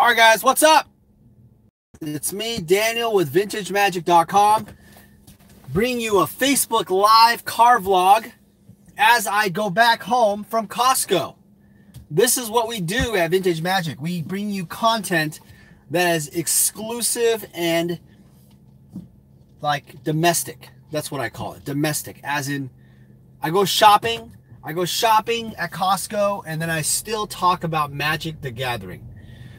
All right, guys, what's up? It's me, Daniel, with VintageMagic.com, bringing you a Facebook Live car vlog as I go back home from Costco. This is what we do at Vintage Magic. We bring you content that is exclusive and like domestic. That's what I call it, domestic. As in, I go shopping at Costco, and then I still talk about Magic the Gathering.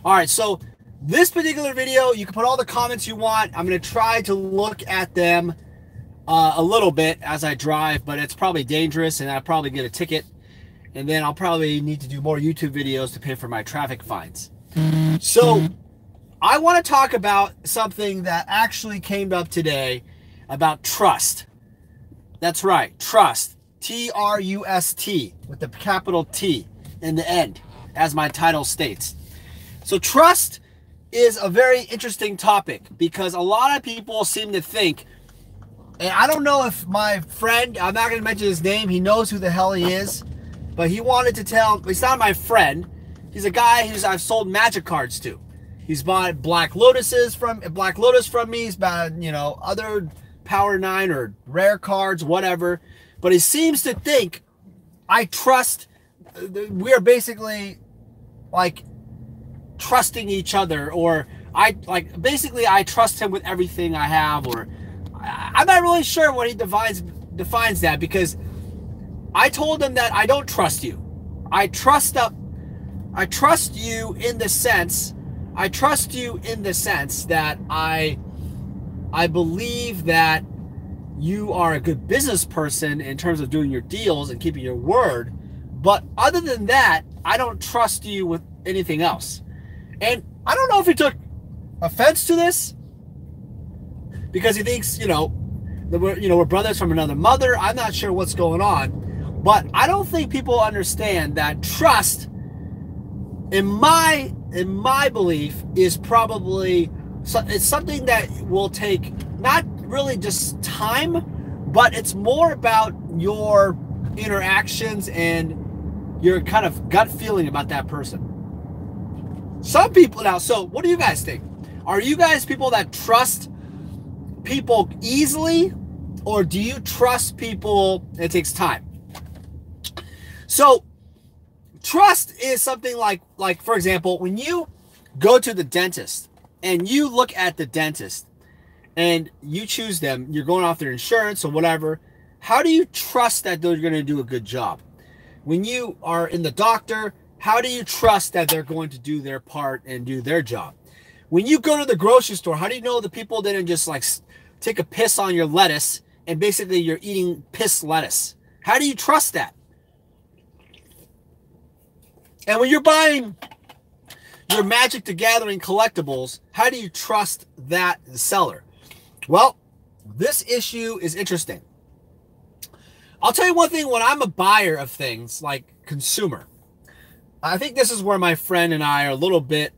All right, so this particular video, you can put all the comments you want. I'm going to try to look at them a little bit as I drive, but it's probably dangerous, and I'll probably get a ticket. And then I'll probably need to do more YouTube videos to pay for my traffic fines. So I want to talk about something that actually came up today about trust. That's right, trust. T-R-U-S-T with the capital T in the end, as my title states. So trust is a very interesting topic because a lot of people seem to think, and I don't know if my friend, I'm not going to mention his name, he knows who the hell he is, but he wanted to tell, he's not my friend, he's a guy who's I've sold Magic cards to. He's bought Black Lotus from me, he's bought, you know, other Power 9 or rare cards, whatever. But he seems to think I trust, we're basically like trusting each other, or I trust him with everything I have, or I'm not really sure what he defines that, because I told him that I don't trust you. I trust you in the sense that I believe that you are a good business person in terms of doing your deals and keeping your word, but other than that, I don't trust you with anything else. And I don't know if he took offense to this because he thinks, we're brothers from another mother. I'm not sure what's going on, but I don't think people understand that trust, in my belief, is probably, it's something that will take not really just time, but it's more about your interactions and your kind of gut feeling about that person. Some people now, so what do you guys think? Are you guys people that trust people easily, or do you trust people it takes time? So trust is something like for example, when you go to the dentist and you look at the dentist and you choose them, you're going off their insurance or whatever, how do you trust that they're going to do a good job? When you are in the doctor, how do you trust that they're going to do their part and do their job? When you go to the grocery store, how do you know the people didn't just like take a piss on your lettuce and basically you're eating piss lettuce? How do you trust that? And when you're buying your Magic the Gathering collectibles, how do you trust that seller? Well, this issue is interesting. I'll tell you one thing, when I'm a buyer of things, like consumer, I think this is where my friend and I are a little bit,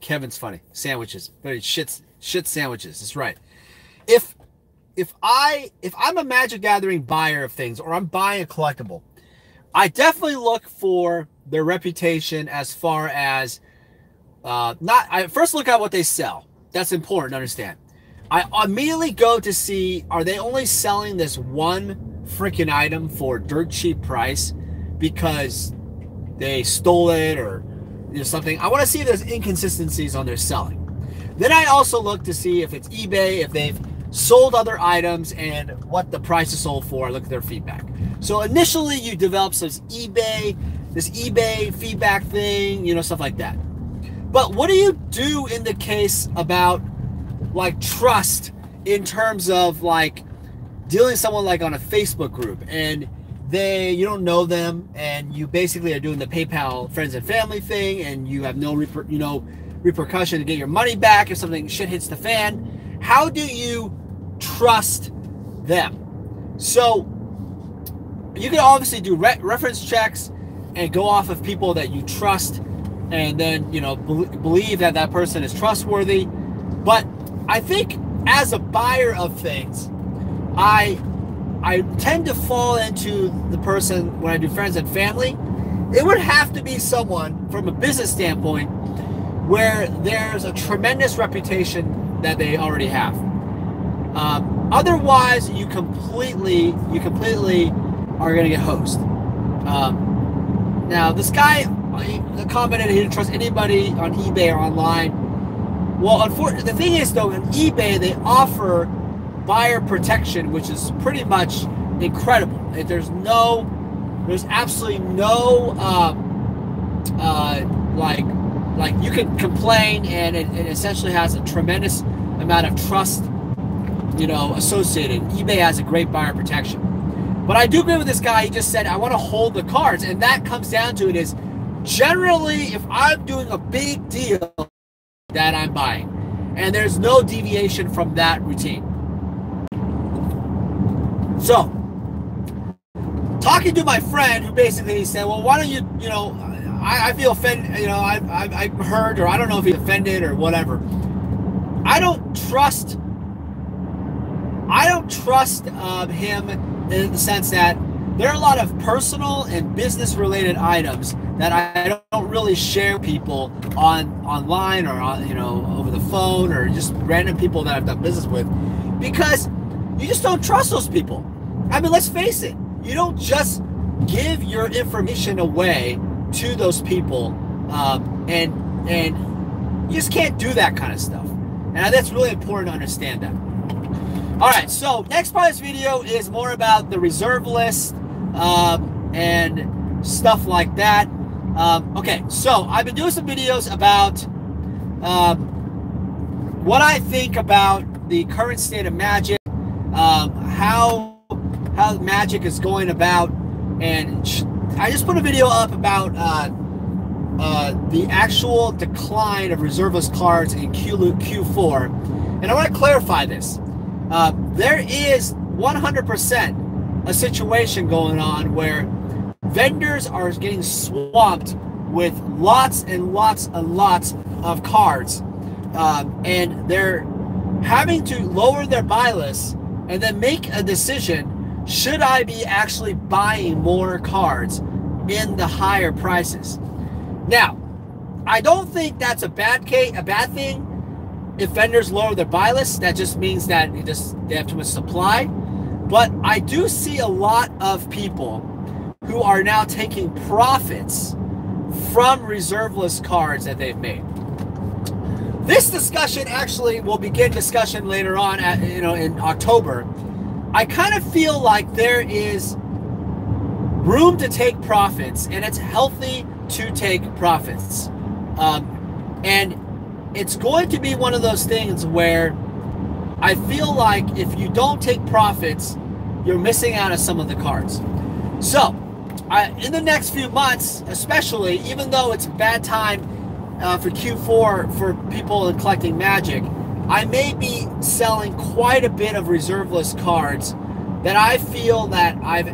Kevin's funny, sandwiches, very shit sandwiches, that's right. If I'm a Magic Gathering buyer of things, or I'm buying a collectible, I definitely look for their reputation as far as, I first look at what they sell. That's important to understand. I immediately go to see, are they only selling this one freaking item for dirt cheap price because they stole it or something? I want to see if there's inconsistencies on their selling. Then I also look to see if it's eBay, if they've sold other items and what the price is sold for. I look at their feedback. So initially you develop this eBay feedback thing, stuff like that. But what do you do in the case about like trust, in terms of like dealing with someone like on a Facebook group and you don't know them and you basically are doing the PayPal friends and family thing and you have no repercussion to get your money back if something shit hits the fan? How do you trust them? So you can obviously do reference checks and go off of people that you trust and then believe that that person is trustworthy. But I think as a buyer of things, I tend to fall into the person when I do friends and family. It would have to be someone from a business standpoint where there's a tremendous reputation that they already have. Otherwise, you completely are going to get hosed. Now, this guy commented he didn't trust anybody on eBay or online. Well, unfortunately, the thing is, though, on eBay, they offer buyer protection, which is pretty much incredible. There's absolutely no, like you can complain, and it essentially has a tremendous amount of trust, associated. eBay has a great buyer protection. But I do agree with this guy. He just said, I want to hold the cards. And that comes down to it is, generally, if I'm doing a big deal that I'm buying, and there's no deviation from that routine. So, talking to my friend, who basically said, well, why don't you, I feel offended, I heard, or I don't know if he's offended or whatever. I don't trust him in the sense that there are a lot of personal and business related items that I don't really share with people online or on, over the phone, or just random people that I've done business with, because you just don't trust those people. I mean, let's face it, you don't just give your information away to those people, and you just can't do that kind of stuff. And that's really important to understand that. All right, so next part of this video is more about the reserve list and stuff like that. Okay, so I've been doing some videos about what I think about the current state of Magic, how Magic is going about, and I just put a video up about the actual decline of reserve list cards in Q4, and I want to clarify this. There is 100% a situation going on where vendors are getting swamped with lots and lots and lots of cards, and they're having to lower their buy list and then make a decision: should I be actually buying more cards in the higher prices? Now, I don't think that's a bad thing. If vendors lower their buy list, that just means that they have too much supply. But I do see a lot of people who are now taking profits from reserve list cards that they've made. This discussion actually will begin discussion later on in October. I kind of feel like there is room to take profits, and it's healthy to take profits. And it's going to be one of those things where I feel like if you don't take profits, you're missing out on some of the cards. So, in the next few months, especially, even though it's a bad time for Q4 for people in collecting Magic, I may be selling quite a bit of reserve list cards that I feel that I've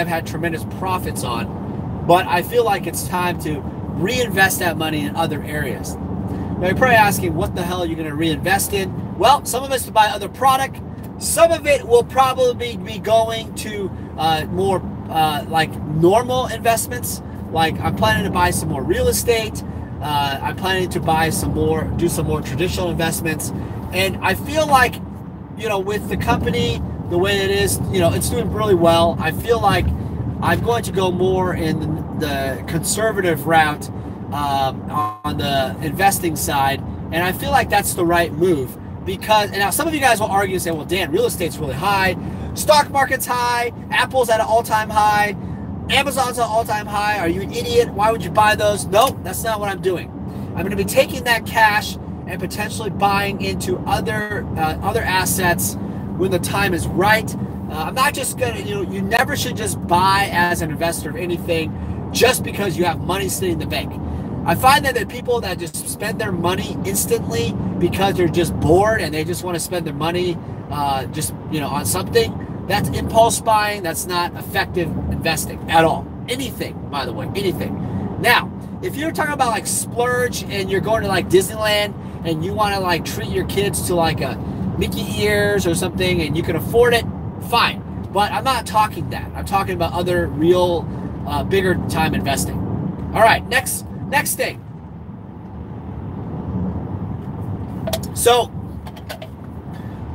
had tremendous profits on, but I feel like it's time to reinvest that money in other areas. Now you're probably asking, what the hell are you going to reinvest in? Well, some of it's to buy other product. Some of it will probably be going to more like normal investments. Like I'm planning to buy some more real estate. I'm planning to buy do some more traditional investments. And I feel like, with the company, the way it is, it's doing really well. I feel like I'm going to go more in the conservative route on the investing side. And I feel like that's the right move. Because, and now some of you guys will argue and say, well, Dan, real estate's really high. Stock market's high. Apple's at an all-time high. Amazon's at an all-time high. Are you an idiot? Why would you buy those? Nope, that's not what I'm doing. I'm going to be taking that cash and potentially buying into other assets when the time is right. I'm not just going to, you never should just buy as an investor of anything just because you have money sitting in the bank. I find that the people that just spend their money instantly because they're just bored and they just want to spend their money on something, that's impulse buying. That's not effective investing at all. Anything, by the way, anything. Now, if you're talking about like splurge and you're going to like Disneyland and you want to like treat your kids to like a Mickey ears or something and you can afford it, fine. But I'm not talking that. I'm talking about other real bigger time investing. All right, next thing. So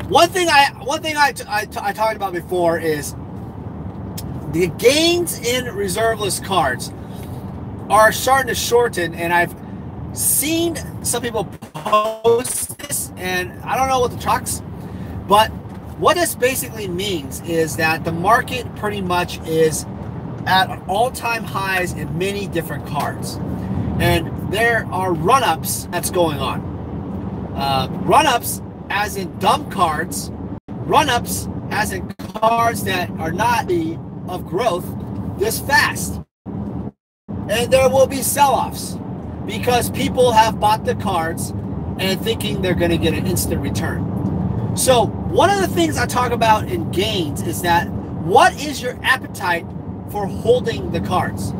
one thing I talked about before is the gains in reserve list cards are starting to shorten, and I've seen some people post this, and I don't know what the talks, but what this basically means is that the market pretty much is at all-time highs in many different cards, and there are run-ups that's going on. Run-ups as in dumb cards, run-ups as in cards that are not of growth this fast. And there will be sell-offs because people have bought the cards and thinking they're going to get an instant return. So one of the things I talk about in gains is that what is your appetite for holding the cards?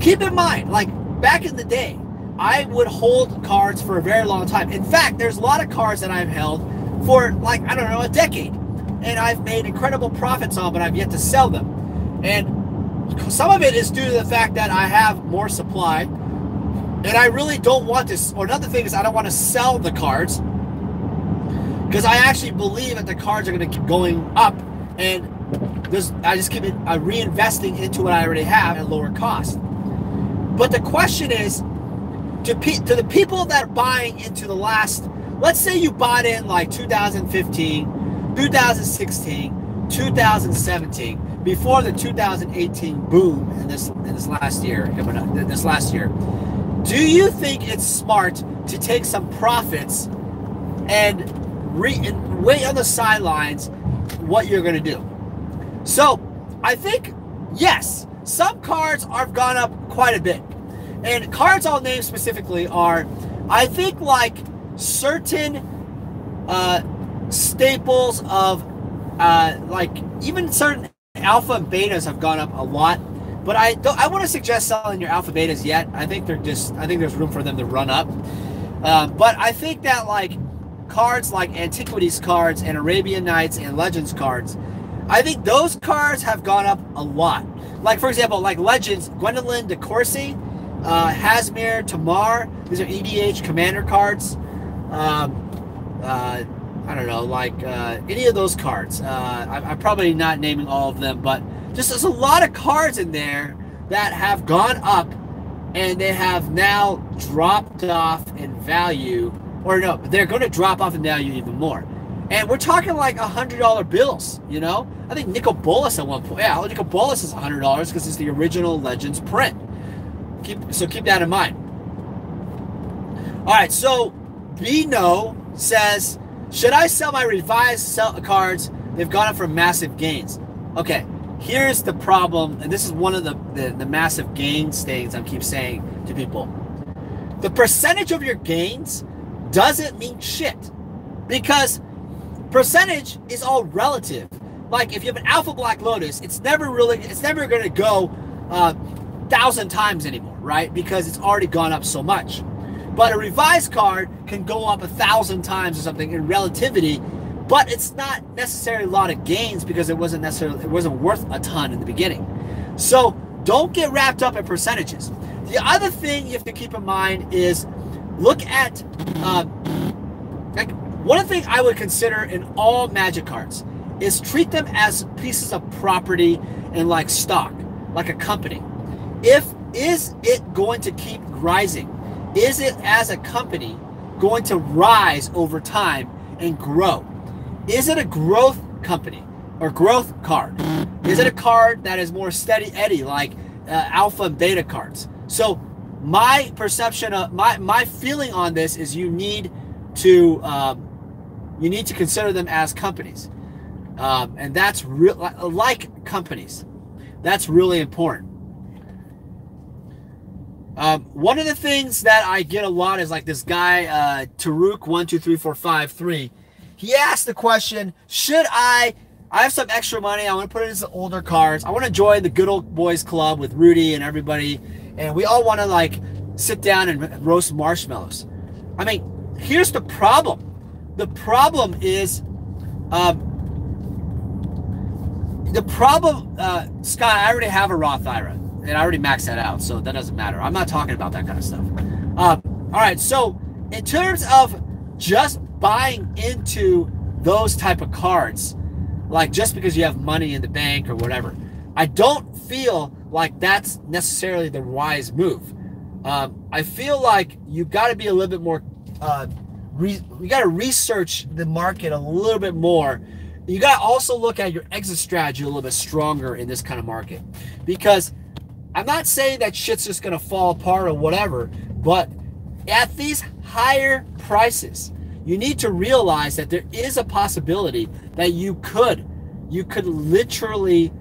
Keep in mind, like back in the day, I would hold cards for a very long time. In fact, there's a lot of cards that I've held for like, I don't know, a decade. And I've made incredible profits on, but I've yet to sell them. And some of it is due to the fact that I have more supply. And I really don't want to, or another thing is I don't want to sell the cards because I actually believe that the cards are going to keep going up. And I just keep reinvesting into what I already have at lower cost. But the question is, to the people that are buying into the last, let's say you bought in like 2015, 2016, 2017, before the 2018 boom in this last year, do you think it's smart to take some profits and wait on the sidelines what you're going to do? So I think, yes, some cards have gone up quite a bit. And cards I'll name specifically are, I think, like certain staples of, like even certain alpha and betas have gone up a lot. But I wouldn't suggest selling your alpha betas yet. I think there's room for them to run up. But I think that like cards like Antiquities cards and Arabian Nights and Legends cards, I think those cards have gone up a lot. Like for example, like Legends, Gwendolyn de Courcy, Hasmir, Tamar, these are EDH commander cards. I don't know, like any of those cards. I'm probably not naming all of them, but just there's a lot of cards in there that have gone up and they have now dropped off in value, or no, they're going to drop off in value even more. And we're talking like $100 bills, you know? I think Nicol Bolas at one point, yeah, Nicol Bolas is $100 because it's the original Legends print. So keep that in mind. All right, so Bino says, should I sell my revised cards? They've gone up for massive gains. Okay, here's the problem, and this is one of the massive gains things I keep saying to people. The percentage of your gains doesn't mean shit, because percentage is all relative. Like if you have an Alpha Black Lotus, it's never going to go 1,000 times anymore, right? Because it's already gone up so much. But a revised card can go up 1,000 times or something in relativity, but it's not necessarily a lot of gains because it wasn't worth a ton in the beginning. So don't get wrapped up in percentages. The other thing you have to keep in mind is look at like one of the things I would consider in all Magic cards is treat them as pieces of property and like stock, like a company. Is it going to keep rising? Is it as a company going to rise over time and grow? Is it a growth company or growth card? Is it a card that is more steady Eddie like alpha and beta cards? So my perception of my feeling on this is you need to consider them as companies, and that's like companies. That's really important. One of the things that I get a lot is like this guy, Taruk123453. He asked the question, should I have some extra money. I want to put it into older cards. I want to join the good old boys club with Rudy and everybody. And we all want to like sit down and roast marshmallows. I mean, here's the problem. The problem is, Scott, I already have a Roth IRA. And I already maxed that out, so that doesn't matter. I'm not talking about that kind of stuff. All right, so in terms of just buying into those type of cards, like just because you have money in the bank or whatever, I don't feel like that's necessarily the wise move. I feel like you got to be a little bit more, you got to research the market a little bit more. You got to also look at your exit strategy a little bit stronger in this kind of market, because I'm not saying that shit's just going to fall apart or whatever, but at these higher prices, you need to realize that there is a possibility that you could literally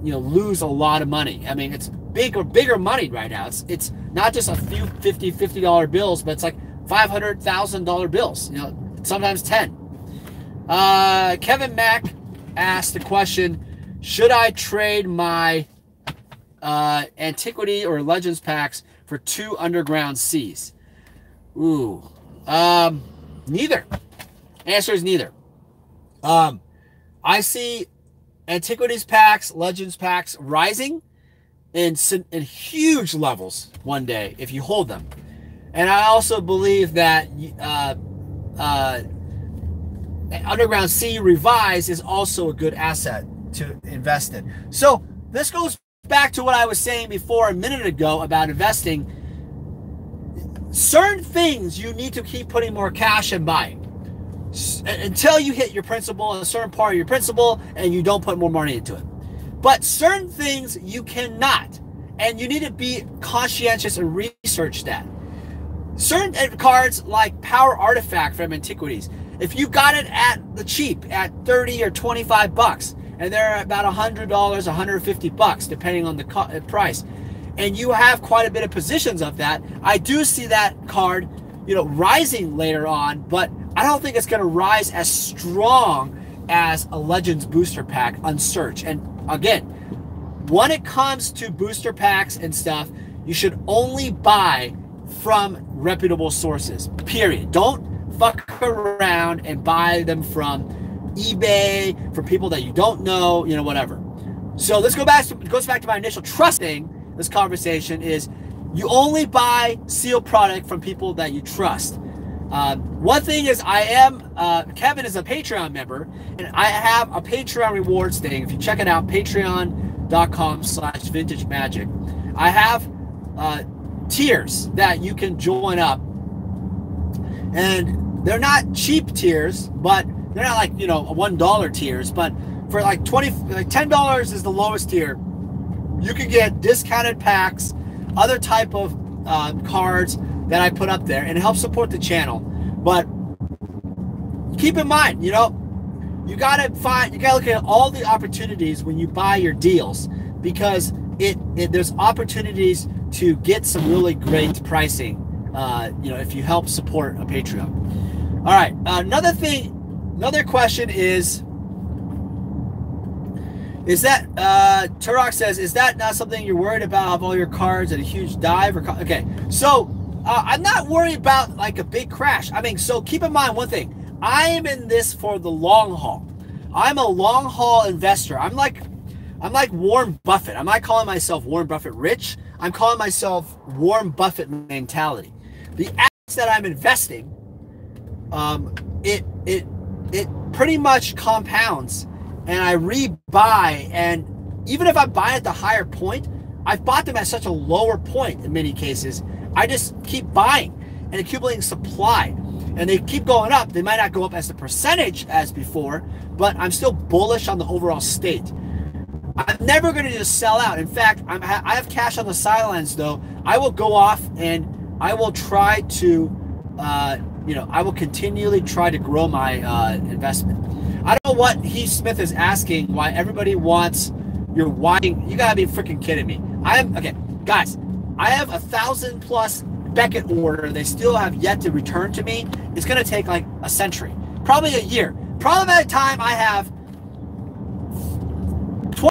lose a lot of money. I mean, it's bigger money right now. It's not just a few $50 bills, but it's like $500,000 bills, sometimes 10. Kevin Mack asked the question, should I trade my Antiquity or Legends packs for 2 Underground Seas? Ooh. Neither. Answer is neither. I see Antiquities packs, Legends packs rising in huge levels one day if you hold them. And I also believe that Underground Sea Revise is also a good asset to invest in. So this goes back to what I was saying before a minute ago about investing. Certain things you need to keep putting more cash and buying until you hit your principal, a certain part of your principal, and you don't put more money into it. But certain things you cannot, and you need to be conscientious and research that. Certain cards like Power Artifact from Antiquities, if you got it at the cheap at 30 or 25 bucks, and they're about $100, $150 depending on the price, and you have quite a bit of positions of that, I do see that card, rising later on, but I don't think it's going to rise as strong as a Legends booster pack on search. And again, when it comes to booster packs and stuff, you should only buy from reputable sources, period. Don't fuck around and buy them from eBay, from people that you don't know, whatever. So let's goes back to my initial trusting. This conversation is you only buy sealed product from people that you trust. One thing is Kevin is a Patreon member, and I have a Patreon rewards thing. If you check it out, patreon.com/vintagemagic. I have tiers that you can join up, and they're not cheap tiers, but they're not like $1 tiers, but for like $10 is the lowest tier. You can get discounted packs, other type of cards that I put up there, and it helps support the channel. But keep in mind, you gotta look at all the opportunities when you buy your deals, because there's opportunities to get some really great pricing. If you help support a Patreon. All right, another question is that Turok says, is that not something you're worried about, of all your cards and a huge dive? Okay, so I'm not worried about like a big crash. I mean, so keep in mind one thing. I am in this for the long haul. I'm a long haul investor. I'm like Warren Buffett. I'm not calling myself Warren Buffett rich. I'm calling myself Warren Buffett mentality. The assets that I'm investing, it pretty much compounds, and I rebuy, and even if I buy at the higher point, I've bought them at such a lower point in many cases. I just keep buying and accumulating supply, and they keep going up. They might not go up as a percentage as before, but I'm still bullish on the overall state. I'm never going to just sell out. In fact, I have cash on the sidelines, though. I will go off and I will try to, I will continually try to grow my investment. I don't know what Heath Smith is asking, why everybody wants your wine. You got to be freaking kidding me. Okay, guys, I have 1,000+ Beckett order. They still have yet to return to me. It's going to take like a century, probably a year. Probably by the time I have